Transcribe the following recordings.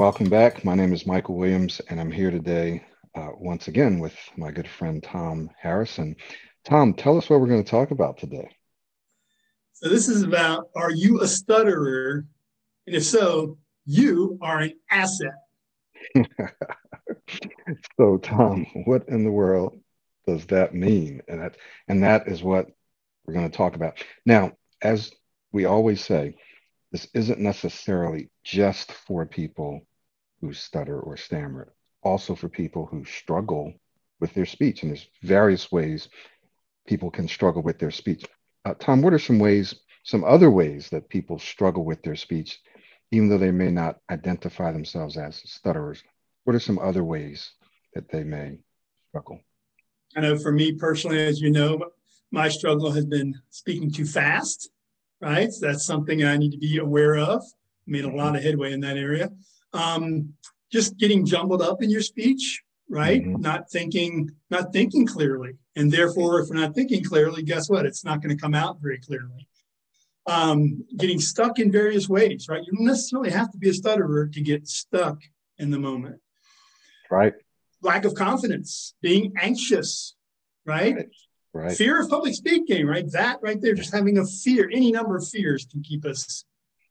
Welcome back. My name is Michael Williams, and I'm here today once again with my good friend Tom Harrison. Tom, tell us what we're going to talk about today. So this is about, are you a stutterer? And if so, you are an asset. So, Tom, what in the world does that mean? And that is what we're going to talk about. Now, as we always say, this isn't necessarily just for people who stutter or stammer, also for people who struggle with their speech. And there's various ways people can struggle with their speech. Tom, what are some other ways that people struggle with their speech, even though they may not identify themselves as stutterers? What are some other ways that they may struggle? I know for me personally, as you know, my struggle has been speaking too fast, right? So that's something I need to be aware of. Made a lot of headway in that area. Um, just getting jumbled up in your speech, right? Mm-hmm. Not thinking clearly. And therefore, if we're not thinking clearly, guess what? It's not going to come out very clearly. Getting stuck in various ways, right? You don't necessarily have to be a stutterer to get stuck in the moment. Right. Lack of confidence, being anxious, right? Right. Right. Fear of public speaking, right? That right there, just having a fear, any number of fears can keep us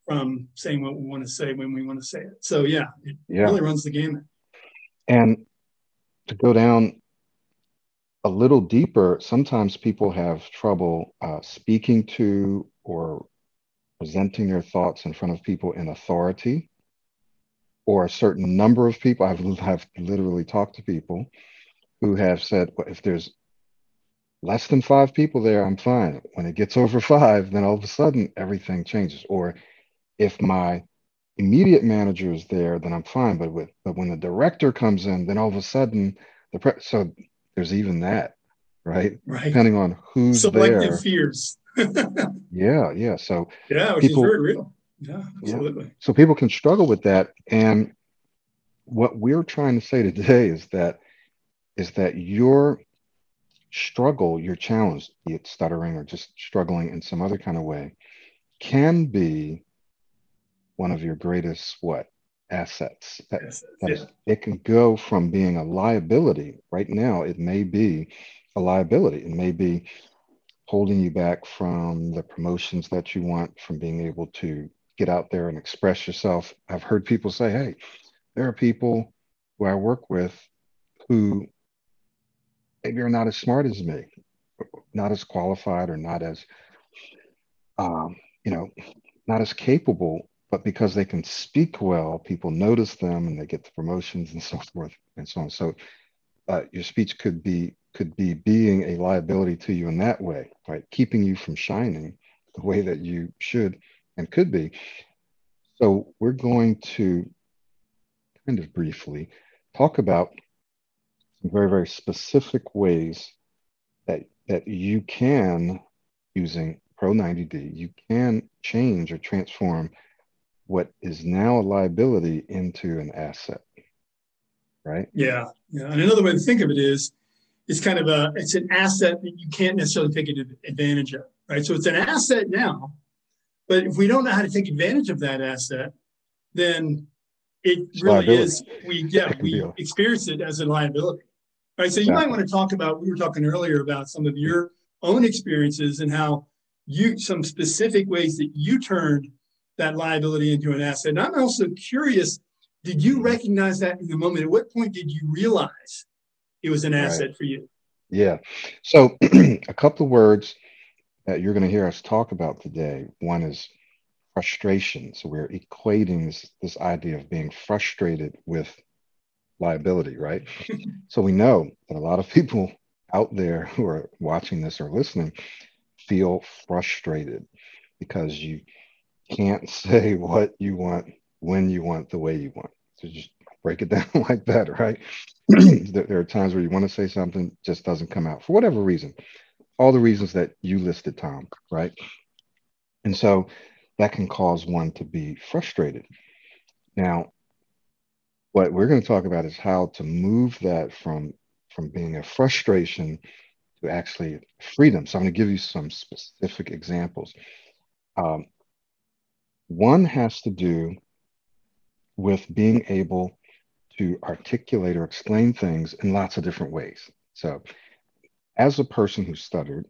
from saying what we want to say when we want to say it. So yeah, it Yeah. really runs the gamut. And to go down a little deeper, sometimes people have trouble speaking to or presenting their thoughts in front of people in authority or a certain number of people. I've literally talked to people who have said, well, if there's less than five people there, I'm fine. When it gets over five, then all of a sudden everything changes. Or if my immediate manager is there, then I'm fine. But when the director comes in, then all of a sudden so there's even that, right? Right. Depending on who's Selective there. fears. Yeah, yeah. So Yeah, which is people, very real. Yeah, yeah. absolutely. So people can struggle with that. And what we're trying to say today is that your struggle, your challenge, be it stuttering or just struggling in some other kind of way, can be one of your greatest what assets. That Yes, that yeah. is, it can go from being a liability. Right now, it may be a liability. It may be holding you back from the promotions that you want, from being able to get out there and express yourself. I've heard people say, "Hey, there are people who I work with who maybe are not as smart as me, not as qualified, or not as um, you know, not as capable, but because they can speak well, people notice them and they get the promotions and so forth and so on. So your speech could be being a liability to you in that way, right? Keeping you from shining the way that you should and could be. So we're going to kind of briefly talk about some very, very specific ways that you can, using Pro 90D, you can change or transform what is now a liability into an asset, right? Yeah. Yeah. And another way to think of it is it's kind of it's an asset that you can't necessarily take advantage of, right? So it's an asset now, but if we don't know how to take advantage of that asset, then it It's really liability. is, we experience it as a liability, right? So you might Exactly. want to talk about, we were talking earlier about some of your own experiences and how some specific ways that you turned that liability into an asset. And I'm also curious, did you Mhm. recognize that in the moment? At what point did you realize it was an Right. asset for you? Yeah. So a couple of words that you're going to hear us talk about today. One is frustration. So we're equating this idea of being frustrated with liability, right? So we know that a lot of people out there who are watching this or listening feel frustrated because you can't say what you want when you want the way you want. So just break it down like that, right? There are times where you want to say something, just doesn't come out for whatever reason. All the reasons that you listed, Tom, right? And so that can cause one to be frustrated. Now, what we're going to talk about is how to move that from being a frustration to actually freedom. So I'm going to give you some specific examples. Um, One has to do with being able to articulate or explain things in lots of different ways. So, as a person who stuttered,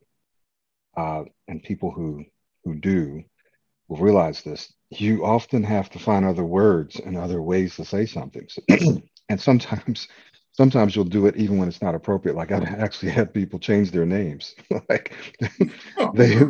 and people who do will realize this, you often have to find other words and other ways to say something. And sometimes you'll do it even when it's not appropriate. Like I've actually had people change their names. Like they,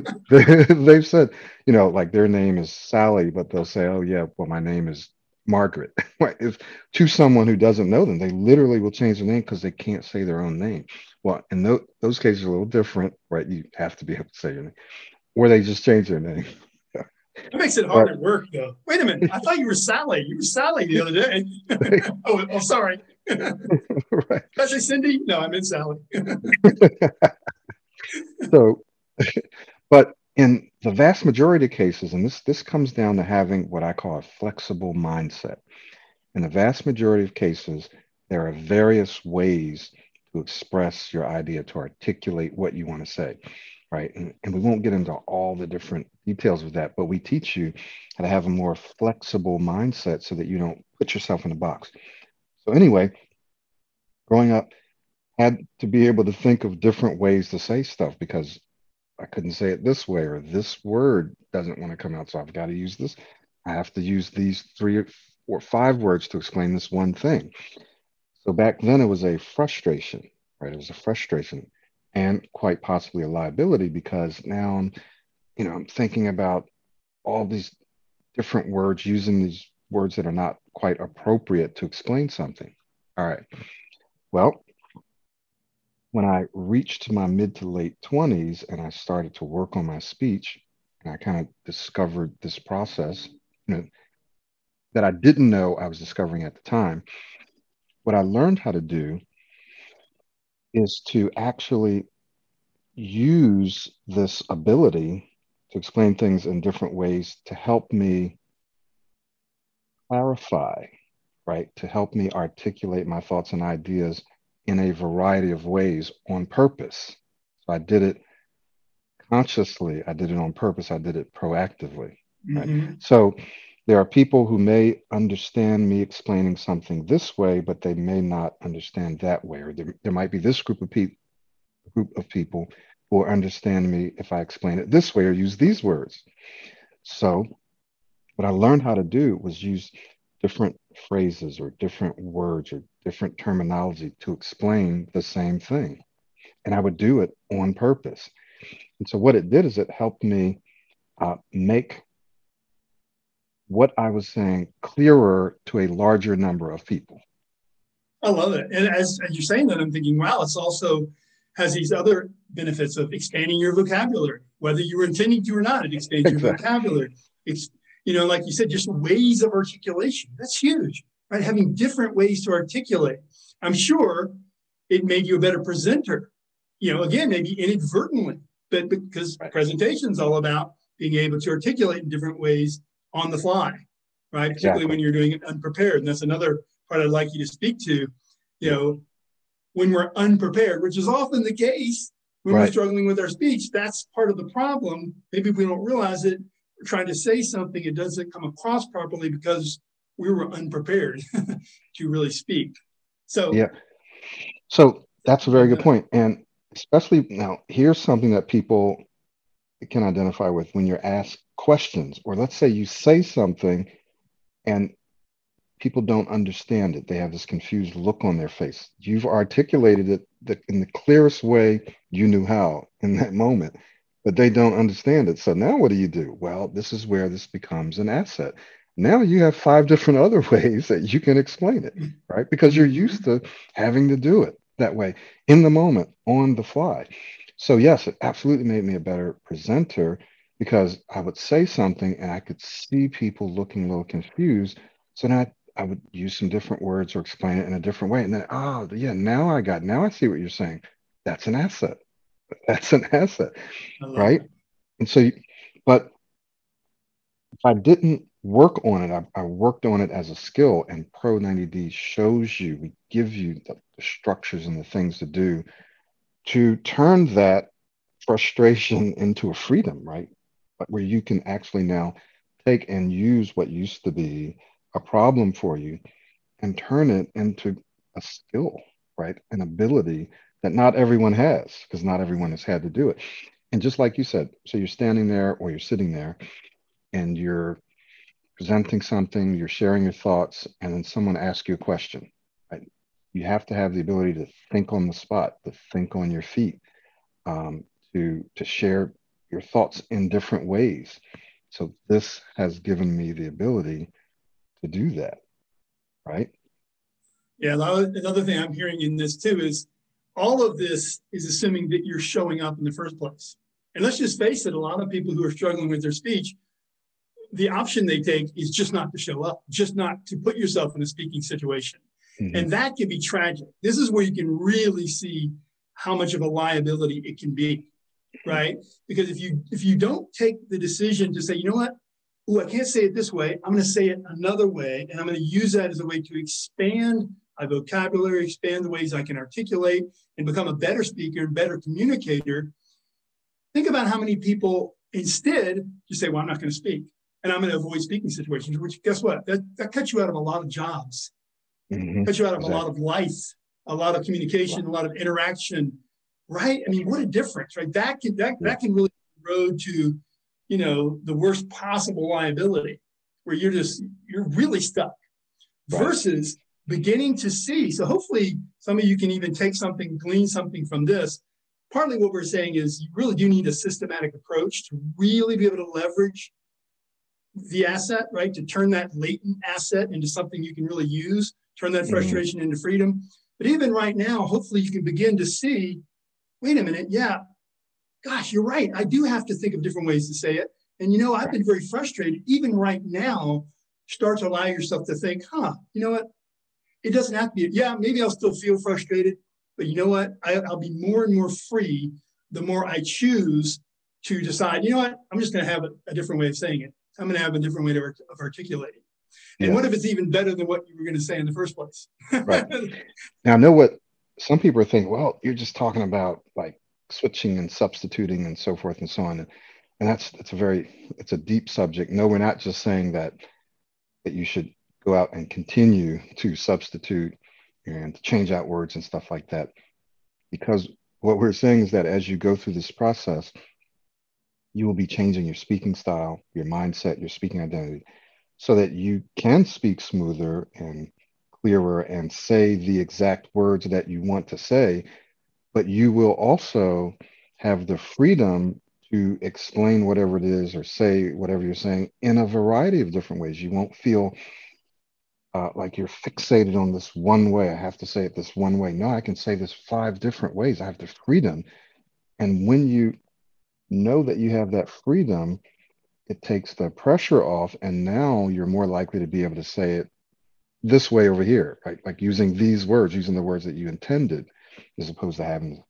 they've said, like their name is Sally, but they'll say, "Oh yeah, well my name is Margaret." Right? If to someone who doesn't know them, they literally will change their name because they can't say their own name. Well, in those cases are a little different, right? You have to be able to say your name, or they just change their name. That makes it hard But at work, though. Wait a minute. I thought you were Sally. You were Sally the other day. Oh, sorry. Did right. I say Cindy? No, I meant Sally. So, but in the vast majority of cases, and this comes down to having what I call a flexible mindset. In the vast majority of cases, there are various ways to express your idea, to articulate what you want to say, right? And we won't get into all the different details of that, but we teach you how to have a more flexible mindset so that you don't put yourself in a box. So anyway, growing up, had to be able to think of different ways to say stuff because I couldn't say it this way, or this word doesn't want to come out, so I've got to use this. I have to use these three or five words to explain this one thing. So back then it was a frustration, right? It was a frustration and quite possibly a liability because now I'm thinking about all these different words, using these words that are not quite appropriate to explain something. All right. Well, when I reached my mid to late 20s and I started to work on my speech, and I kind of discovered this process, that I didn't know I was discovering at the time, what I learned how to do is to actually use this ability to explain things in different ways to help me clarify, right? To help me articulate my thoughts and ideas in a variety of ways on purpose. So I did it consciously, I did it on purpose, I did it proactively, right? Mm-hmm. So there are people who may understand me explaining something this way, but they may not understand that way, or there might be this group of people who will understand me if I explain it this way or use these words. So what I learned how to do was use different phrases or different words or different terminology to explain the same thing. And I would do it on purpose. And so what it did is it helped me make what I was saying clearer to a larger number of people. I love it. And as you're saying that, I'm thinking, wow, it's also has these other benefits of expanding your vocabulary, whether you were intending to or not. It expands your Exactly. vocabulary. It's, like you said, just ways of articulation. That's huge, right? Having different ways to articulate. I'm sure it made you a better presenter. Again, maybe inadvertently, but because Right. presentation is all about being able to articulate in different ways on the fly, right? Particularly Exactly. when you're doing it unprepared. And that's another part I'd like you to speak to. You Yeah. know, when we're unprepared, which is often the case when we're Right. struggling with our speech, that's part of the problem. Maybe we don't realize it. We're trying to say something, it doesn't come across properly because we were unprepared to really speak. So, Yeah. So that's a something very like good that. point. And especially now, here's something that people can identify with when you're asked questions, or let's say you say something and people don't understand it. They have this confused look on their face. You've articulated it in the clearest way you knew how in that moment, but they don't understand it. So now what do? Well, this is where this becomes an asset. Now you have five different other ways that you can explain it, right? Because you're Mm-hmm. used to having to do it that way in the moment, on the fly. So, yes, it absolutely made me a better presenter because I would say something and I could see people looking a little confused. So now I would use some different words or explain it in a different way. And then, oh, yeah, now I see what you're saying. That's an asset. That's an asset, I love right? it. And so, but if I didn't work on it, I worked on it as a skill. And Pro 90D shows you, we give you the structures and the things to do to turn that frustration into a freedom, right? But where you can actually now take and use what used to be a problem for you and turn it into a skill, right? An ability that not everyone has, because not everyone has had to do it. And just like you said, so you're standing there or you're sitting there and you're presenting something, you're sharing your thoughts, and then someone asks you a question, right? You have to have the ability to think on the spot, to think on your feet, um, to share your thoughts in different ways. So this has given me the ability to do that, right? Yeah, another thing I'm hearing in this too is all of this is assuming that you're showing up in the first place. And let's just face it, a lot of people who are struggling with their speech, the option they take is just not to show up, just not to put yourself in a speaking situation. Hmm. And that can be tragic. This is where you can really see how much of a liability it can be, right? Because if you don't take the decision to say, you know what, oh, I can't say it this way, I'm going to say it another way, and I'm going to use that as a way to expand my vocabulary, expand the ways I can articulate, and become a better speaker, better communicator. Think about how many people instead just say, well, I'm not going to speak, and I'm going to avoid speaking situations, which guess what? That cuts you out of a lot of jobs, Hmm. cuts you out of a lot Exactly. of life, a lot of communication, a lot of interaction, right? I mean, what a difference, right? Yeah. That can really road to, the worst possible liability where you're really stuck Right. versus beginning to see. So hopefully some of you can even take something, glean something from this. Partly what we're saying is you really do need a systematic approach to really be able to leverage the asset, right? To turn that latent asset into something you can really use, turn that Hmm. frustration into freedom. But even right now, hopefully you can begin to see, wait a minute, yeah, gosh, you're right. I do have to think of different ways to say it. And I've Right. been very frustrated. Even right now, start to allow yourself to think, you know what? It doesn't have to be, yeah, maybe I'll still feel frustrated, but you know what? I'll be more and more free the more I choose to decide, you know what? I'm just going to have a different way of saying it. I'm going to have a different way of articulating. And Yeah. what if it's even better than what you were going to say in the first place? Right. Now, I know what some people are thinking, well, you're just talking about like switching and substituting and so forth and so on. And it's a it's a deep subject. No, we're not just saying that you should go out and continue to substitute and to change out words and stuff like that. Because what we're saying is that as you go through this process, you will be changing your speaking style, your mindset, your speaking identity, so that you can speak smoother and clearer and say the exact words that you want to say, but you will also have the freedom to explain whatever it is or say whatever you're saying in a variety of different ways. You won't feel like you're fixated on this one way. I have to say it this one way. No, I can say this five different ways. I have the freedom. And when you know that you have that freedom, it takes the pressure off. And now you're more likely to be able to say it this way over here, right? Like using these words, using the words that you intended, as opposed to having to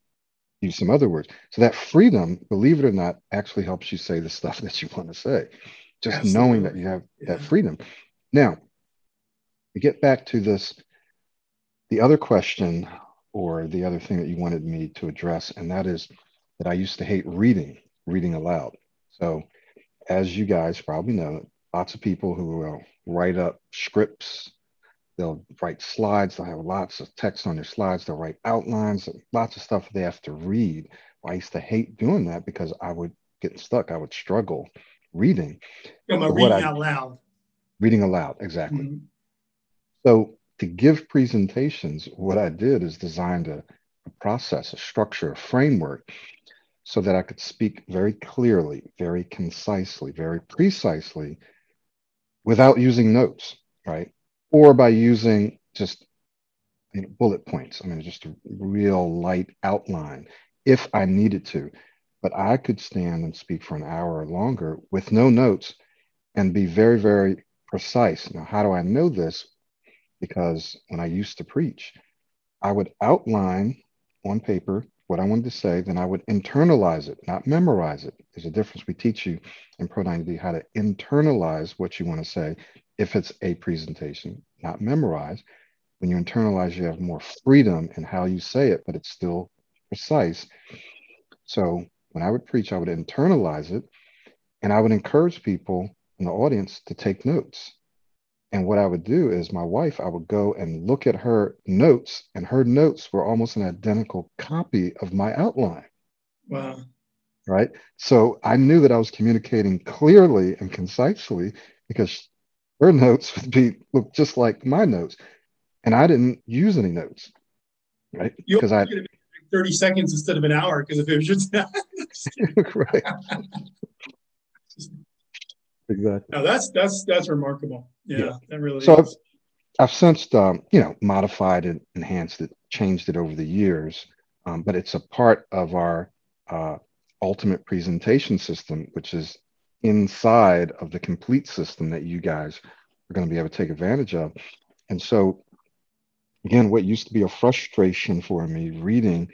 use some other words. So that freedom, believe it or not, actually helps you say the stuff that you want to say. Just knowing that Absolutely. you have that Yeah. freedom. Now, to get back to this, the other question or the other thing that you wanted me to address, and that is that I used to hate reading aloud. So, as you guys probably know, lots of people who will write up scripts, they'll write slides, they'll have lots of text on their slides, they'll write outlines, lots of stuff they have to read. Well, I used to hate doing that because I would get stuck, I would struggle reading. Am I So, what reading I out loud? reading aloud, exactly. Mhm. So to give presentations, what I did is designed a process, a structure, a framework so that I could speak very clearly, very concisely, very precisely without using notes, right? Or by using just bullet points. I mean, just a real light outline if I needed to. But I could stand and speak for an hour or longer with no notes and be very, very precise. Now, how do I know this? Because when I used to preach, I would outline on paper what I wanted to say, then I would internalize it, not memorize it. There's a difference. We teach you in Pro 90 how to internalize what you want to say if it's a presentation, not memorize. When you internalize, you have more freedom in how you say it, but it's still precise. So when I would preach, I would internalize it and I would encourage people in the audience to take notes. And what I would do is my wife, I would go and look at her notes, and her notes were almost an identical copy of my outline, Wow. right? So I knew that I was communicating clearly and concisely because her notes would be look just like my notes, and I didn't use any notes, right? You Because I, only get it in 30 seconds instead of an hour because if it was just, just kidding. right, exactly, No, that's remarkable. yeah. Yeah, that really So is. I've since, modified it, enhanced it, changed it over the years, but it's a part of our uh, ultimate presentation system, which is inside of the complete system that you guys are going to be able to take advantage of. And so, again, what used to be a frustration for me reading,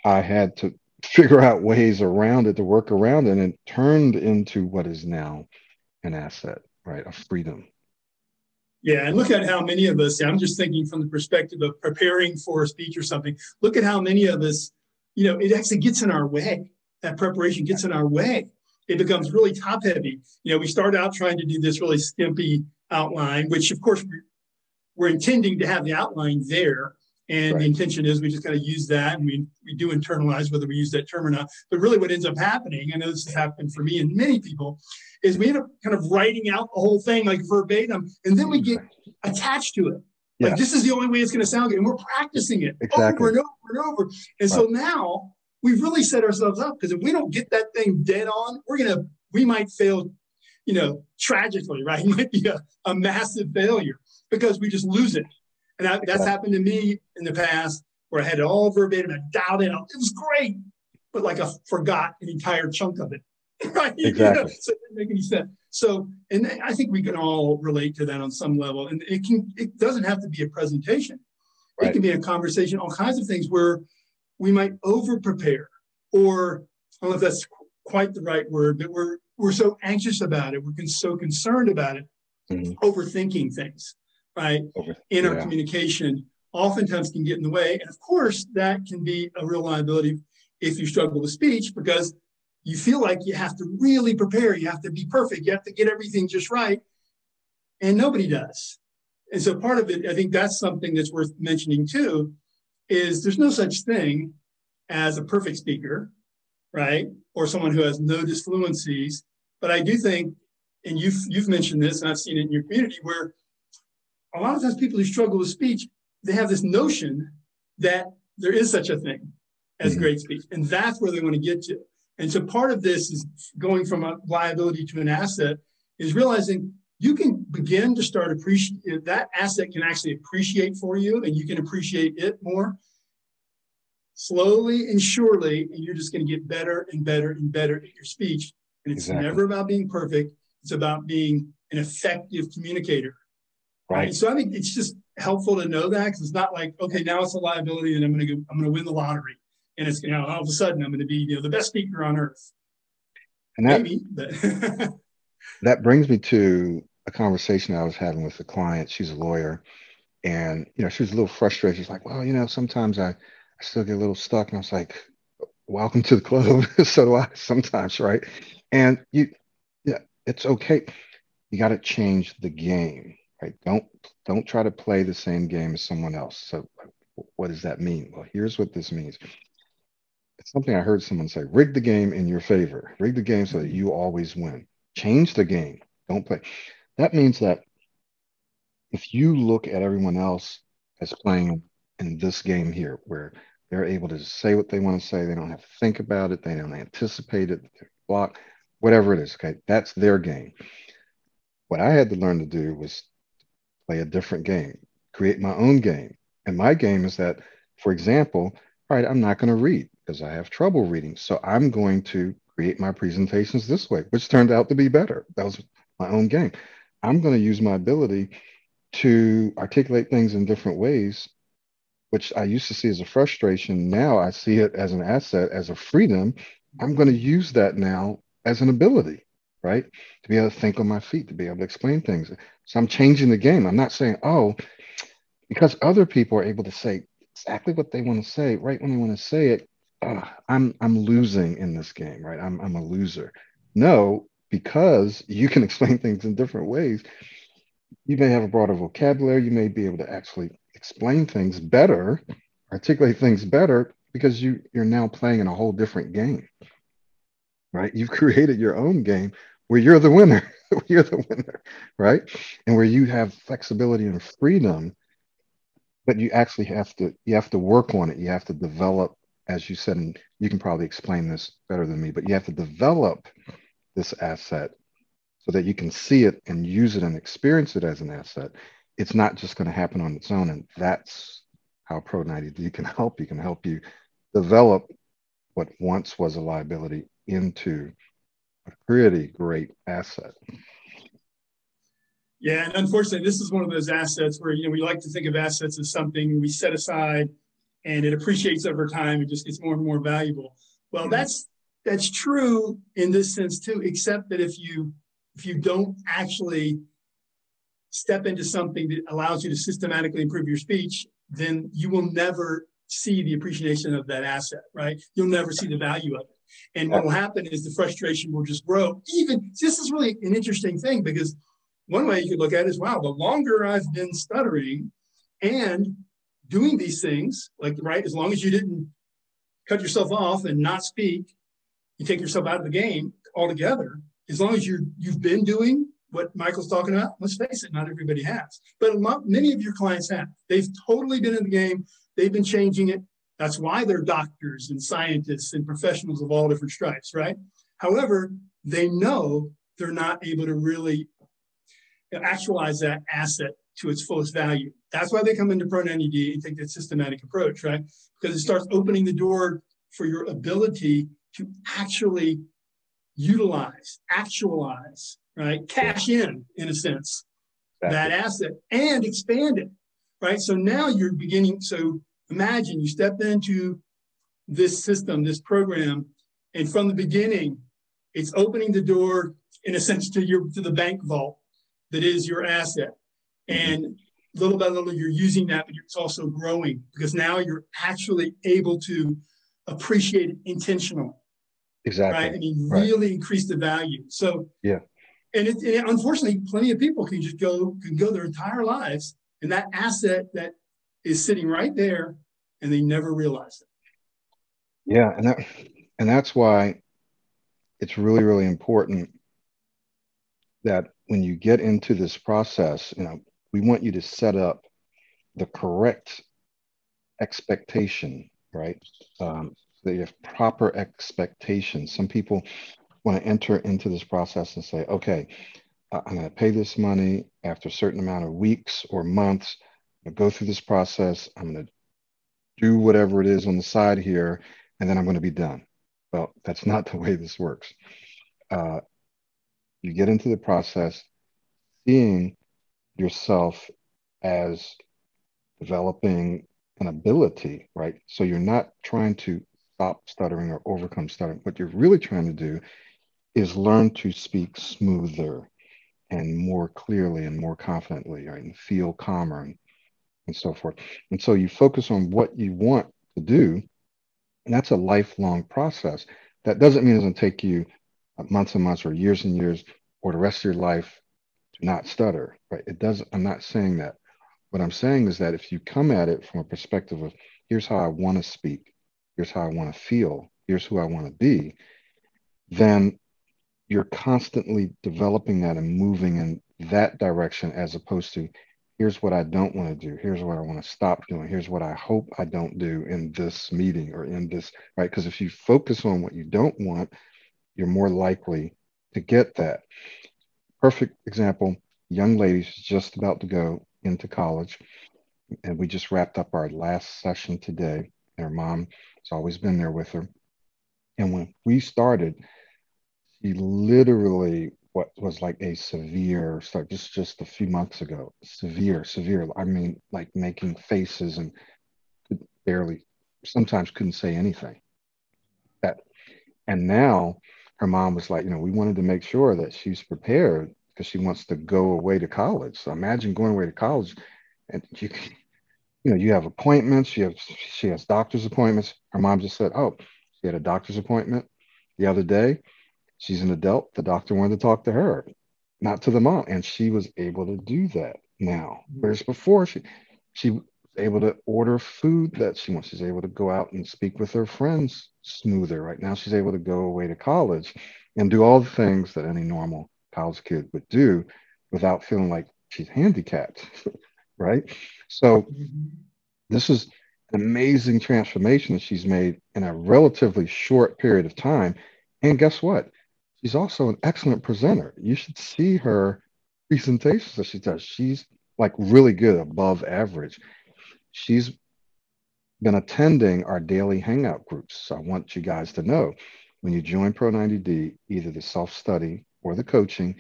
I had to figure out ways around it to work around it, and it turned into what is now an asset, right? A freedom. Yeah, and look at how many of us, I'm just thinking from the perspective of preparing for a speech or something. Look at how many of us, it actually gets in our way. That preparation gets in our way. It becomes really top heavy. We start out trying to do this really skimpy outline, which of course we're intending to have the outline there. And the Right. intention is we just got to use that. And we do internalize whether we use that term or not. But really, what ends up happening, I know this has happened for me and many people, is we end up kind of writing out the whole thing like verbatim. And then we get attached to it. Like this is Yes, the only way it's going to sound good. And we're practicing it over exactly. and over and over. And so Right. now we've really set ourselves up because if we don't get that thing dead on, we might fail, tragically, right? It might be a massive failure because we just lose it. And that's Exactly. happened to me in the past where I had it all verbatim, I dialed in. It was great, but like I forgot an entire chunk of it. Right? Exactly. So it didn't make any sense. So, and I think we can all relate to that on some level. And it doesn't have to be a presentation. It Right. can be a conversation, all kinds of things where we might over prepare, or I don't know if that's quite the right word, but we're so anxious about it. We're so concerned about it, Mhm. overthinking things, right? Okay. In our Yeah. communication, oftentimes can get in the way. And of course, that can be a real liability if you struggle with speech because you feel like you have to really prepare. You have to be perfect. You have to get everything just right. And nobody does. And so part of it, I think that's something that's worth mentioning too, is there's no such thing as a perfect speaker, right? Or someone who has no disfluencies. But I do think, and you've mentioned this, and I've seen it in your community, where a lot of times people who struggle with speech, they have this notion that there is such a thing as Hmm. great speech, and that's where they want to get to. And so part of this is going from a liability to an asset is realizing you can begin to start appreciate that asset can actually appreciate for you, and you can appreciate it more slowly and surely, and you're just going to get better and better and better at your speech. And it's Exactly. never about being perfect. It's about being an effective communicator. Right. Right. So I think it's just helpful to know that because it's not like, okay, now it's a liability and I'm going to win the lottery. And it's, all of a sudden I'm going to be, the best speaker on earth. And Maybe, but that brings me to a conversation I was having with a client. She's a lawyer, and she was a little frustrated. She's like, "Well, sometimes I still get a little stuck." And I was like, "Welcome to the club." So do I sometimes, right? And yeah, it's okay. You got to change the game, right? Don't try to play the same game as someone else. So what does that mean? Well, here's what this means. It's something I heard someone say: rig the game in your favor. Rig the game so that you always win. Change the game. Don't play. That means that if you look at everyone else as playing in this game here, where they're able to say what they want to say, they don't have to think about it, they don't anticipate it, they block, whatever it is. Okay, that's their game. What I had to learn to do was play a different game, create my own game. And my game is that, for example, all right, I'm not going to read because I have trouble reading. So I'm going to create my presentations this way, which turned out to be better. That was my own game. I'm going to use my ability to articulate things in different ways, which I used to see as a frustration. Now I see it as an asset, as a freedom. I'm going to use that now as an ability, right? To be able to think on my feet, to be able to explain things. So I'm changing the game. I'm not saying, oh, because other people are able to say exactly what they want to say right when they want to say it. I'm losing in this game, right? I'm a loser. No, because you can explain things in different ways, You may have a broader vocabulary. You may be able to actually explain things better, articulate things better because you're now playing in a whole different game, right? You've created your own game where you're the winner. You're the winner, right? And where you have flexibility and freedom, but you have to work on it. You have to develop, as you said, and you can probably explain this better than me, but you have to develop this asset so that you can see it and use it and experience it as an asset. It's not just going to happen on its own. And that's how Pro 90D can help you, develop what once was a liability into a pretty great asset. Yeah, and unfortunately, this is one of those assets where we like to think of assets as something we set aside and it appreciates over time. It just gets more and more valuable. Well, that's true in this sense too, except that if you don't actually step into something that allows you to systematically improve your speech, then you will never see the appreciation of that asset, right? You'll never see the value of it. And what will happen is the frustration will just grow. Even this is really an interesting thing because one way you could look at it is, wow, the longer I've been stuttering and doing these things, like, right, as long as you didn't cut yourself off and not speak, you take yourself out of the game altogether. As long as you've been doing what Michael's talking about, let's face it, not everybody has. But many of your clients have. They've totally been in the game. They've been changing it. That's why they're doctors and scientists and professionals of all different stripes, right? However, they know they're not able to really actualize that asset to its fullest value. That's why they come into Pro 90D and take that systematic approach, right? Because it starts opening the door for your ability to actually utilize, actualize, right? Cash in a sense, that asset and expand it, right? So now you're beginning. So imagine you step into this system, this program, and from the beginning, it's opening the door in a sense to the bank vault that is your asset. And little by little, you're using that, but it's also growing because now you're actually able to appreciate it intentionally. Exactly. Right. I mean, really increase the value. So, yeah. And unfortunately, plenty of people can go their entire lives and that asset that is sitting right there and they never realize it. Yeah. And that's why it's really, really important that when you get into this process, we want you to set up the correct expectation, right? So you have proper expectations. Some people want to enter into this process and say, okay, I'm going to pay this money after a certain amount of weeks or months. I'm going to go through this process. I'm going to do whatever it is on the side here, and then I'm going to be done. Well, that's not the way this works. You get into the process seeing yourself as developing an ability, right? So you're not trying to stop stuttering or overcome stuttering. What you're really trying to do is learn to speak smoother and more clearly and more confidently, right? And feel calmer and so forth. And so you focus on what you want to do, and that's a lifelong process. That doesn't mean it's going to take you months and months or years and years or the rest of your life to not stutter, right? It doesn't, I'm not saying that. What I'm saying is that if you come at it from a perspective of here's how I want to speak, here's how I want to feel, here's who I want to be, then you're constantly developing that and moving in that direction as opposed to here's what I don't want to do, here's what I want to stop doing, here's what I hope I don't do in this meeting or in this, right? Because if you focus on what you don't want, you're more likely to get that. Perfect example, young lady's just about to go into college, and we just wrapped up our last session today. And her mom has always been there with her. And when we started, she literally what was like a severe start just a few months ago. Severe. I mean, like making faces and could barely, sometimes couldn't say anything. That and now her mom was like, we wanted to make sure that she's prepared because she wants to go away to college. So imagine going away to college and you have appointments. She has doctor's appointments. Her mom just said, "Oh, she had a doctor's appointment the other day. She's an adult. The doctor wanted to talk to her." not to the mom. And she was able to do that now. Whereas before she was able to order food that she wants. She's able to go out and speak with her friends smoother. Right now she's able to go away to college and do all the things that any normal college kid would do without feeling like she's handicapped. Right. So Mhm. this is an amazing transformation that she's made in a relatively short period of time. And guess what? She's also an excellent presenter. You should see her presentations that she does. She's like really good, above average. She's been attending our daily hangout groups. So I want you guys to know when you join Pro 90D, either the self study or the coaching,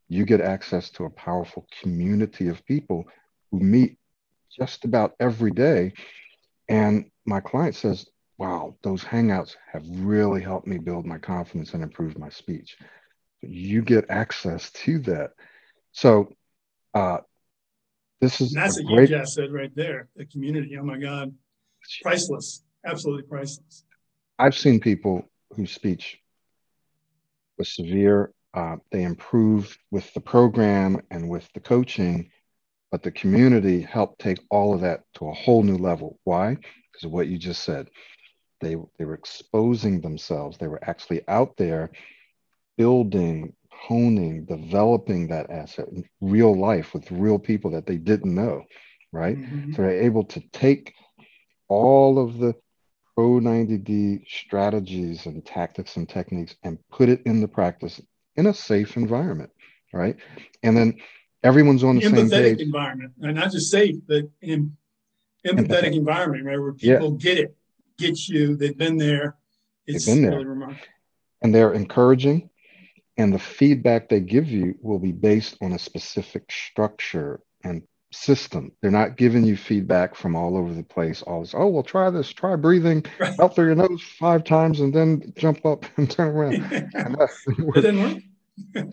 you get access to a powerful community of people who meet just about every day. And my client says, wow, those hangouts have really helped me build my confidence and improve my speech. You get access to that. So uh, this And is a that's a huge great. asset right there. The community. Oh my God. Priceless. Absolutely priceless. I've seen people whose speech was severe. They improved with the program and with the coaching, but the community helped take all of that to a whole new level. Why? Because of what you just said. They were exposing themselves. They were actually out there building, honing, developing that asset in real life with real people that they didn't know, right? Mm-hmm. So they're able to take all of the Pro 90D strategies and tactics and techniques and put it into practice in a safe environment, right? And then everyone's on An the same empathetic page. environment, and not just safe, but an empathetic Empathetic. environment, right? Where Yeah, people get it, get you, they've been there. they've It's been really there. remarkable. And they're encouraging, and the feedback they give you will be based on a specific structure and system. They're not giving you feedback from all over the place. All this, oh, well, try this, try breathing Right. out through your nose 5 times and then jump up and turn around. And That that doesn't work.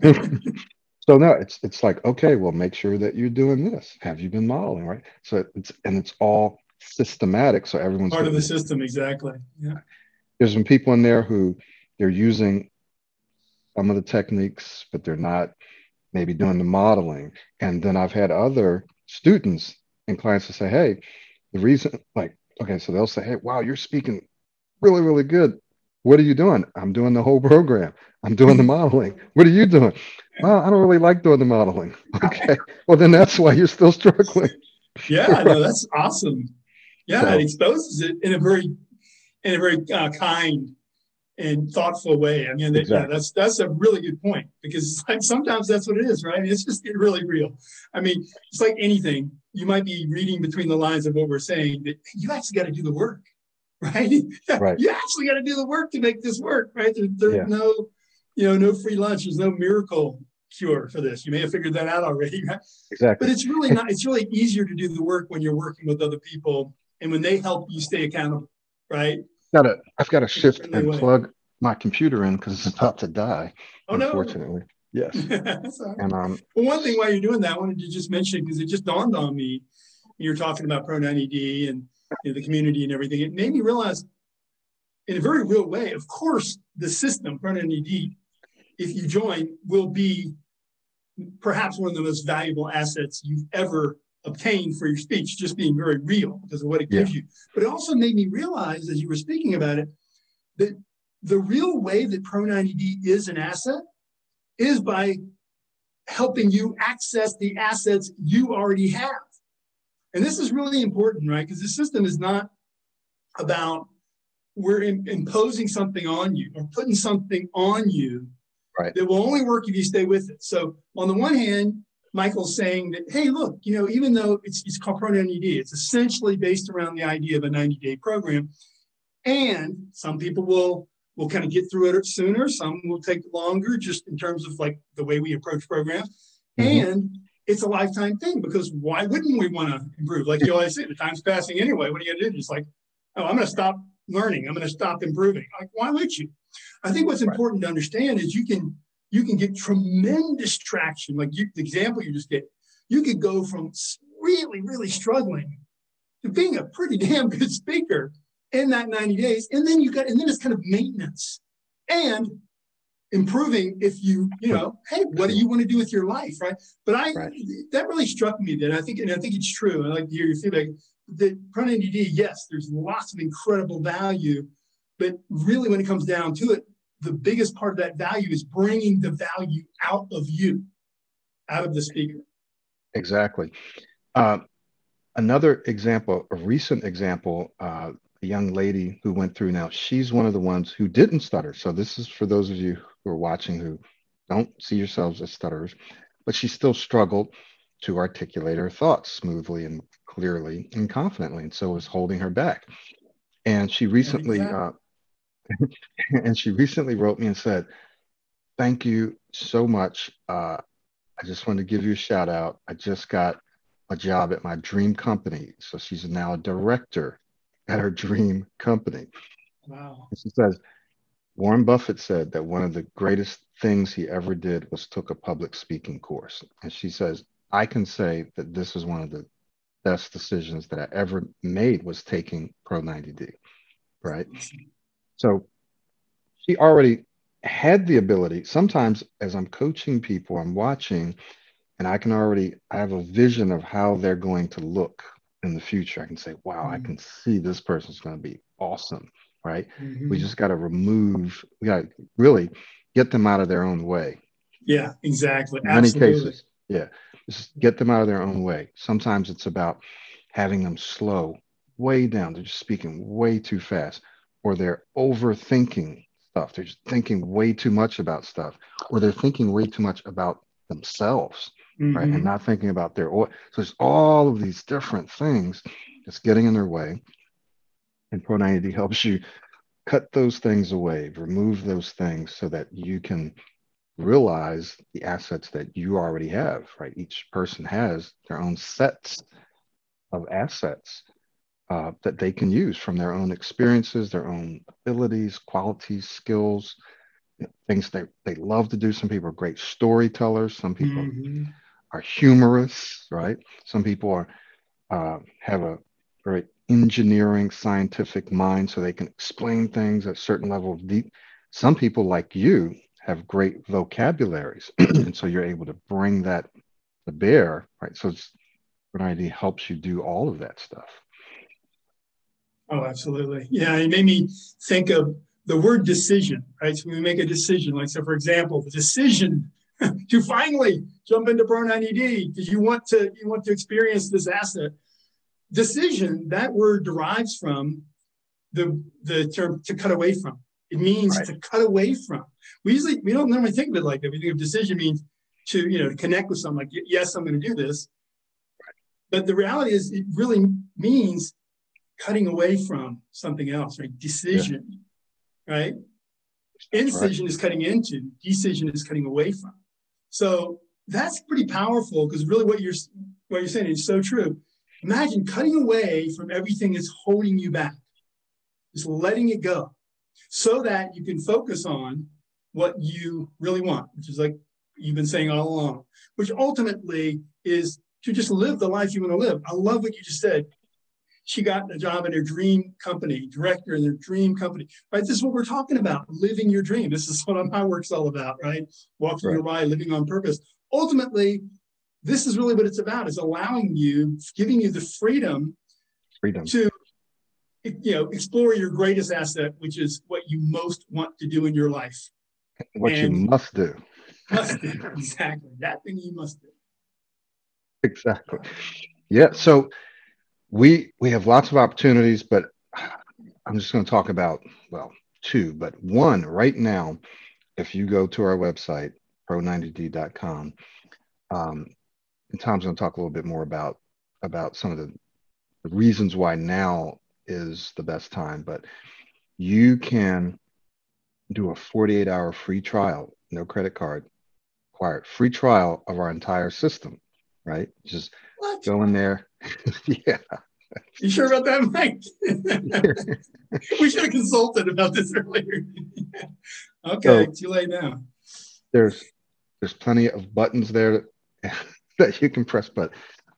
works. So no, it's like, okay, well, make sure that you're doing this. Have you been modeling, right? So it's all systematic. So everyone's Part of the getting. system, exactly. Yeah. There's some people in there who they're using some of the techniques, but they're not maybe doing the modeling. And then I've had other students and clients to say, hey, the reason, like, okay, so they'll say, hey, wow, you're speaking really, really good. What are you doing? I'm doing the whole program. I'm doing the modeling. What are you doing? Well, I don't really like doing the modeling. Okay. Well, then that's why you're still struggling. Yeah, no, that's awesome. Yeah, it So, exposes it in a very kind and thoughtful way. I mean, yeah, exactly. that's a really good point because like sometimes that's what it is, right? It's just really real. I mean, it's like anything. You might be reading between the lines of what we're saying, but you actually got to do the work, right? Right. You actually got to do the work to make this work, right? There's Yeah, no, no free lunch. There's no miracle cure for this. You may have figured that out already, right? But exactly. it's really And not. It's really easier to do the work when you're working with other people and when they help you stay accountable, right? I've got to In a shift friendly and way. plug my computer in because it's about to die, Oh no. unfortunately. Yes. Sorry. And Well, one thing while you're doing that, I wanted to just mention because it just dawned on me. You're talking about Pro 90D and the community and everything. It made me realize, in a very real way, of course, the system Pro 90D, if you join, will be perhaps one of the most valuable assets you've ever obtained for your speech. Just being very real because of what it yeah, gives you. But it also made me realize, as you were speaking about it, that the real way that Pro 90D is an asset is by helping you access the assets you already have. And this is really important, right? Because the system is not about we're imposing something on you or putting something on you right. that will only work if you stay with it. So on the one hand, Michael's saying that, hey, look, even though it's called Pro 90D, it's essentially based around the idea of a 90-day program. And some people will kind of get through it sooner. Some will take longer, just in terms of like the way we approach programs. Hmm. And it's a lifetime thing because why wouldn't we want to improve? Like you always say, the time's passing anyway. What are you going to do? Just like, oh, I'm going to stop learning. I'm going to stop improving. Like, why would you? I think what's Right. important to understand is you can get tremendous traction. Like the example you just gave, you could go from really, really struggling to being a pretty damn good speaker in that 90 days. And then and then it's kind of maintenance. And improving if hey, what do Sure. you want to do with your life, right? But Right. that really struck me that I think it's true. I like to hear your feedback that Prana yes, there's lots of incredible value, but really when it comes down to it, the biggest part of that value is bringing the value out of you, out of the speaker. Exactly. Uh, Another example, a recent example, a young lady who went through now, she's one of the ones who didn't stutter. So this is for those of you who are watching who don't see yourselves as stutterers, but she still struggled to articulate her thoughts smoothly and clearly and confidently, and so was holding her back. And she recently, Exactly. and she recently wrote me and said, "Thank you so much. I just wanted to give you a shout out. I just got a job at my dream company." So she's now a director at her dream company. Wow. And she says, Warren Buffett said that one of the greatest things he ever did was took a public speaking course. And she says, I can say that this is one of the best decisions that I ever made was taking Pro 90D, right? So she already had the ability. Sometimes as I'm coaching people, I'm watching and I have a vision of how they're going to look in the future. I can say, wow, I can see this person's going to be awesome, right? We Mm-hmm. just got to we got to really get them out of their own way. Yeah, exactly. In many Absolutely. cases, yeah, just get them out of their own way. Sometimes it's about having them slow way down. They're just speaking way too fast, or they're overthinking stuff. They're just thinking way too much about stuff, or they're thinking way too much about themselves, right? And Mm-hmm. not thinking about so there's all of these different things that's getting in their way. And Pro 90 helps you cut those things away, remove those things so that you can realize the assets that you already have, right? Each person has their own sets of assets that they can use from their own experiences, their own abilities, qualities, skills, things they love to do. Some people are great storytellers. Some people Mm-hmm. are humorous, right? Some people have a very engineering, scientific mind, so they can explain things at a certain level of deep. Some people, like you, have great vocabularies, and so you're able to bring that to bear, right? So it's an idea helps you do all of that stuff. Oh, absolutely. Yeah, it made me think of the word decision, right? So when we make a decision, like so, for example, the decision to finally jump into Pro 90D because you want to experience this asset. Decision, that word derives from the term to cut away from. It means Right. to cut away from. We don't normally think of it like that. We think of decision means to connect with someone like yes, I'm going to do this. But the reality is it really means cutting away from something else, right? Yeah, Decision, right? that's right. Incision is cutting into, decision is cutting away from. So that's pretty powerful because really what you're saying is so true. Imagine cutting away from everything that's holding you back, just letting it go so that you can focus on what you really want, which is like you've been saying all along, which ultimately is to just live the life you want to live. I love what you just said. She got a job in her dream company, director in their dream company, right? This is what we're talking about, living your dream. This is what my work's all about, right? Walking your Right. ride, living on purpose. Ultimately, this is really what it's about, is allowing you, giving you the freedom Freedom. to explore your greatest asset, which is what you most want to do in your life. What you And must do. must do, exactly. That thing you must do. Exactly. Yeah. So we have lots of opportunities, but I'm just going to talk about, well, two, but one right now, if you go to our website, pro90d.com, um, and Tom's going to talk a little bit more about some of the reasons why now is the best time, but you can do a 48-hour free trial, no credit card required, free trial of our entire system, right? Just What? go in there. Yeah. You sure about that, Mike? We should have consulted about this earlier. Okay, So too late now. there's there's plenty of buttons there that you can press, but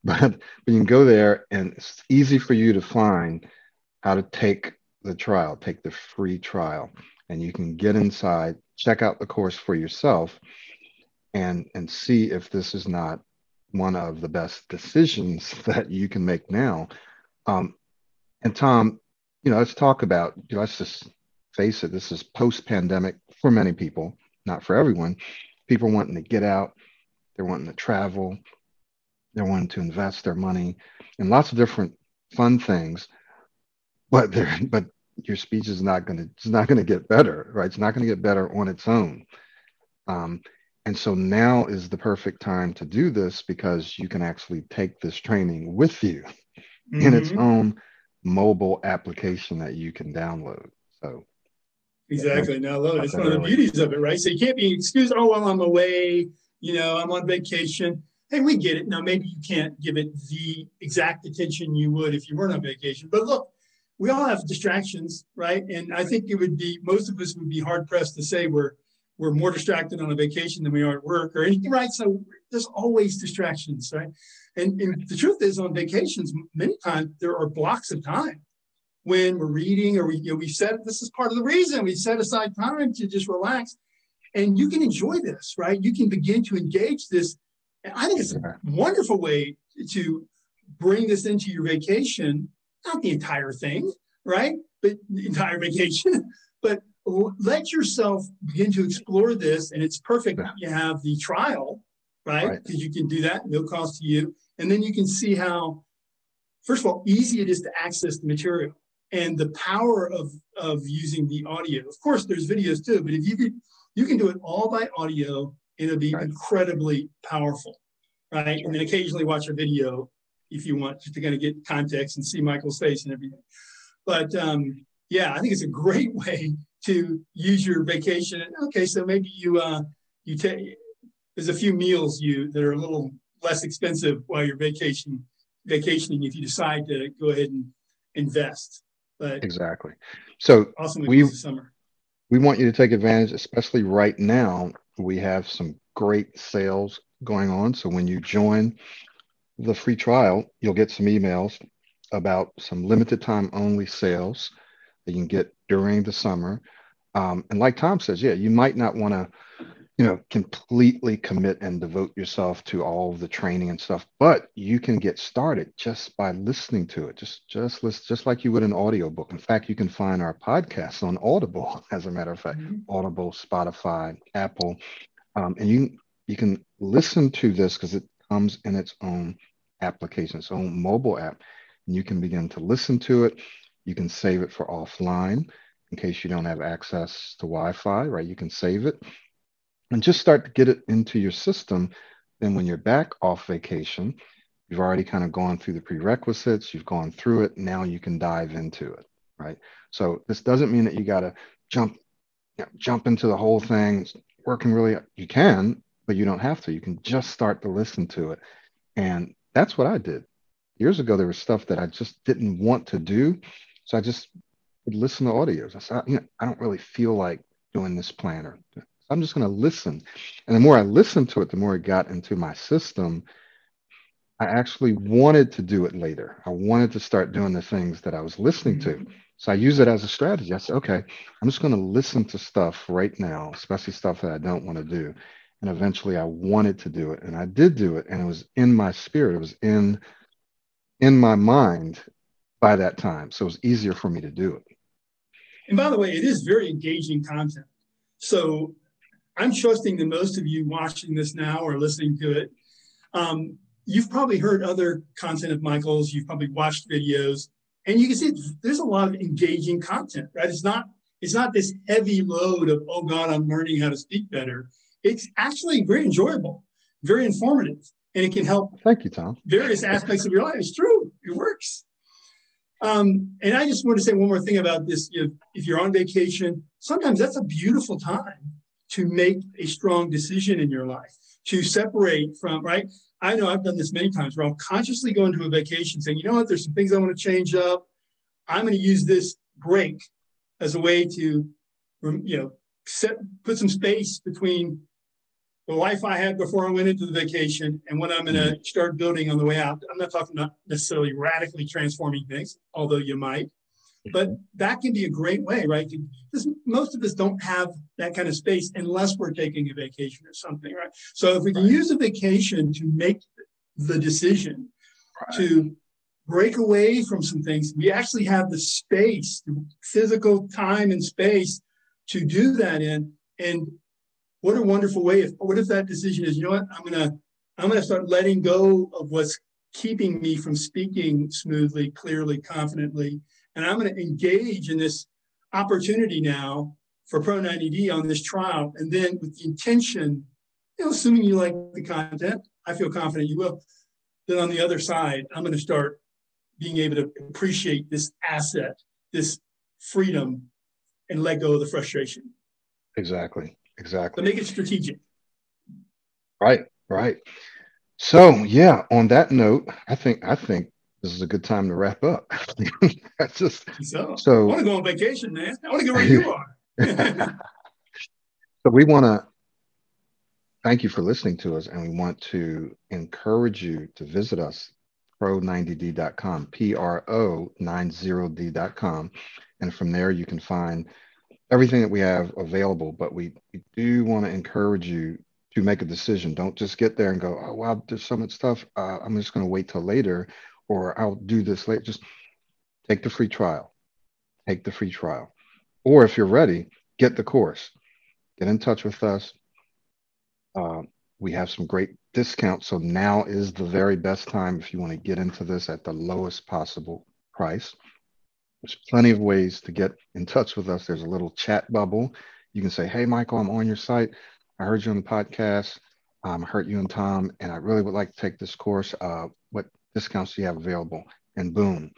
you can go there and it's easy for you to find how to take the trial, take the free trial. and you can get inside, check out the course for yourself, and see if this is not one of the best decisions that you can make now. Um, and Tom, let's talk about, let's just face it, this is post-pandemic for many people, not for everyone. People wanting to get out, they're wanting to travel, they're wanting to invest their money in lots of different fun things, but your speech is not going to it's not going to get better, right? It's not going to get better on its own. Um, and so now is the perfect time to do this because you can actually take this training with you in its Mm-hmm. own mobile application that you can download. So Exactly. mentioned Now, I love it. about It's that one of the earlier. beauties of it, right? So you can't be excused, oh, well, I'm away, I'm on vacation. Hey, we get it. Now, maybe you can't give it the exact attention you would if you weren't on vacation. But look, we all have distractions, right? And I think most of us would be hard pressed to say we're more distracted on a vacation than we are at work or anything, right? So there's always distractions, right? And the truth is, on vacations, many times there are blocks of time when we're reading or we set this is part of the reason we set aside time to just relax, and you can enjoy this, right? You can begin to engage this. And I think it's a Exactly. wonderful way to bring this into your vacation, not the entire thing, right? But the entire vacation, but let yourself begin to explore this. And it's perfect Yeah. that you have the trial, right? Right. Because you can do that, no cost to you. And then you can see how, first of all, easy it is to access the material and the power of using the audio. Of course, there's videos too, but if you can do it all by audio, it'll be Right. incredibly powerful, right? And then occasionally watch a video if you want, just to kind of get context and see Michael's face and everything. But yeah, I think it's a great way to use your vacation. Okay, so maybe you take there's a few meals that are a little less expensive while you're vacationing if you decide to go ahead and invest. But Exactly. So awesome ways we of summer. we want you to take advantage, especially right now. We have some great sales going on. So when you join the free trial, you'll get some emails about some limited time only sales that you can get during the summer. And like Tom says, yeah, you might not want to, completely commit and devote yourself to all of the training and stuff, but you can get started just by listening to it. Just listen, just like you would an audiobook. In fact, you can find our podcasts on Audible, as a matter of fact, Mm-hmm. Audible, Spotify, Apple, and you can listen to this because it comes in its own application, its own mobile app, and you can begin to listen to it. You can save it for offline in case you don't have access to Wi-Fi, right? You can save it and just start to get it into your system. Then when you're back off vacation, you've already kind of gone through the prerequisites, you've gone through it. Now you can dive into it, right? So this doesn't mean that you got to jump jump into the whole thing, working really. You can, but you don't have to. You can just start to listen to it, and that's what I did years ago. There was stuff that I just didn't want to do, so I just would listen to audios. I said, I don't really feel like doing this planner. I'm just going to listen. And the more I listened to it, the more it got into my system. I actually wanted to do it later. I wanted to start doing the things that I was listening to. Mm-hmm. So I use it as a strategy. I said, okay, I'm just going to listen to stuff right now, especially stuff that I don't want to do. And eventually I wanted to do it. And I did do it. And it was in my spirit. It was in my mind by that time. So it was easier for me to do it. And by the way, it is very engaging content. So I'm trusting that most of you watching this now or listening to it, you've probably heard other content of Michael's. You've probably watched videos, and you can see there's a lot of engaging content, right? It's not this heavy load of, oh God, I'm learning how to speak better. It's actually very enjoyable, very informative, and it can help Thank you, Tom. various aspects of your life. It's true, it works. And I just want to say one more thing about this. If you're on vacation, sometimes that's a beautiful time to make a strong decision in your life, to separate from, right? I know I've done this many times where I'll consciously go into a vacation saying, you know what, there's some things I want to change up. I'm going to use this break as a way to, put some space between the life I had before I went into the vacation and what I'm going to Mhm. start building on the way out. I'm not talking about necessarily radically transforming things, although you might. But that can be a great way, right? Because most of us don't have that kind of space unless we're taking a vacation or something, right? So if we can Right. use a vacation to make the decision Right. to break away from some things, we actually have the space, the physical time and space to do that in. And what a wonderful way. What if that decision is, you know what, I'm gonna start letting go of what's keeping me from speaking smoothly, clearly, confidently, and I'm going to engage in this opportunity now for Pro 90D on this trial, and then with the intention, assuming you like the content, I feel confident you will. Then on the other side, I'm going to start being able to appreciate this asset, this freedom, and let go of the frustration. Exactly. But Exactly. make it strategic. Right. Right. So yeah, on that note, I think this is a good time to wrap up. That's just So I want so to go on vacation, man. I want to go where you are. so we want to thank you for listening to us, and we want to encourage you to visit us pro90d.com, pro90d.com, and from there you can find everything that we have available. But we do want to encourage you to make a decision. Don't just get there and go, oh wow, there's so much stuff. I'm just going to wait till later, or I'll do this later. Just take the free trial. Take the free trial. Or if you're ready, get the course. Get in touch with us. Uh, we have some great discounts. So now is the very best time if you want to get into this at the lowest possible price. There's plenty of ways to get in touch with us. There's a little chat bubble. You can say, hey, Michael, I'm on your site. I heard you on the podcast. I heard you and Tom, and I really would like to take this course. What discounts do you have available? And boom,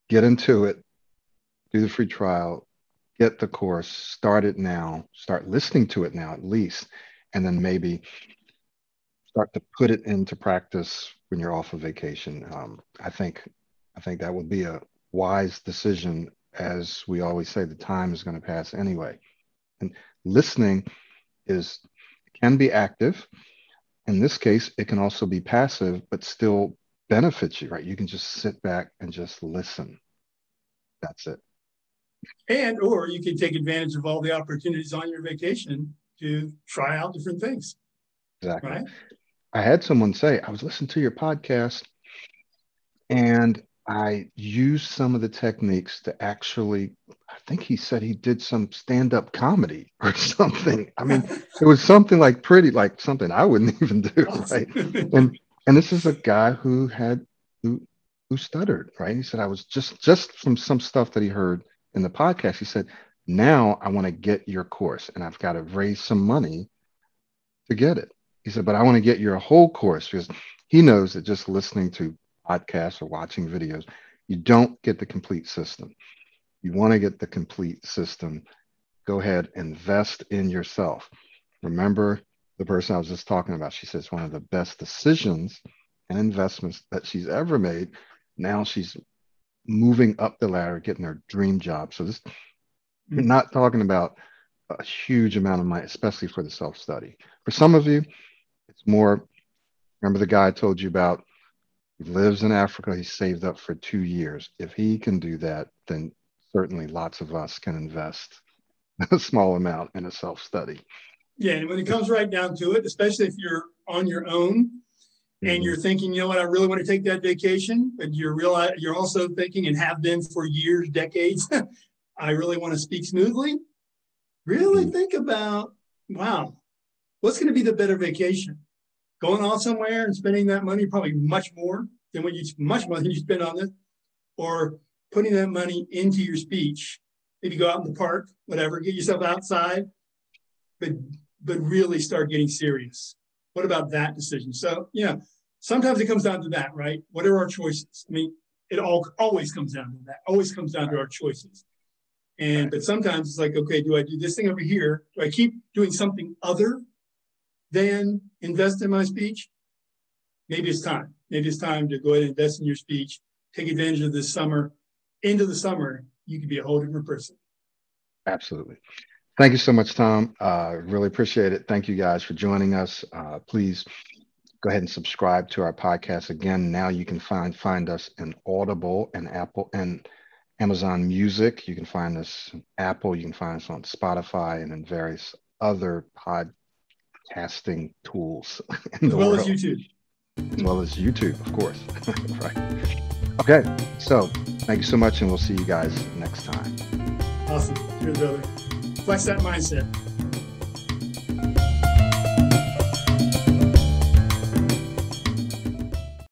get into it. Do the free trial. Get the course. Start it now. Start listening to it now, at least. And then maybe start to put it into practice when you're off of vacation. I think that would be a wise decision. As we always say, the time is going to pass anyway. And listening is can be active. In this case, it can also be passive, but still benefits you, right? You can just sit back and just listen. That's it. And or you can take advantage of all the opportunities on your vacation to try out different things, Exactly. right? I had someone say, I was listening to your podcast and I used some of the techniques to actually, I think he said he did some stand-up comedy or something. I mean, it was something like pretty like something I wouldn't even do, right? And Awesome. and this is a guy who who stuttered, right? He said I was just from some stuff that he heard in the podcast. He said, now I want to get your course and I've got to raise some money to get it. He said, but I want to get your whole course because he knows that just listening to podcasts or watching videos, you don't get the complete system. You want to get the complete system. Go ahead, invest in yourself. Remember the person I was just talking about. She says one of the best decisions and investments that she's ever made. Now she's moving up the ladder, getting her dream job. So this, we're not talking about a huge amount of money, especially for the self study. For some of you, it's more. Remember the guy I told you about? He lives in Africa. He's saved up for 2 years. If he can do that, then certainly lots of us can invest a small amount in a self study. Yeah, and when it comes right down to it, especially if you're on your own and Hmm. you're thinking, you know what, I really want to take that vacation, but you're also thinking and have been for years, decades, I really want to speak smoothly. Really Hmm. think about, wow, what's going to be the better vacation? Going off somewhere and spending that money, probably much more than you spend on this, or putting that money into your speech. Maybe go out in the park, whatever, get yourself outside, but really start getting serious. What about that decision? So, sometimes it comes down to that, right? What are our choices? I mean, it always comes down to that. Always comes down to our choices. And Right. but sometimes it's like, okay, do I do this thing over here? Do I keep doing something other than invest in my speech? Maybe it's time. Maybe it's time to go ahead and invest in your speech. Take advantage of this summer. Into the summer, you could be a whole different person. Absolutely. Thank you so much, Tom. Really appreciate it. Thank you guys for joining us. Please go ahead and subscribe to our podcast. Again, now you can find us in Audible and Apple and Amazon Music. You can find us on Apple. You can find us on Spotify and in various other podcasting tools in as the well as world, YouTube. as well as YouTube, of course. Right. Okay. So thank you so much, and we'll see you guys next time. Awesome. Cheers, brother. Flex that mindset.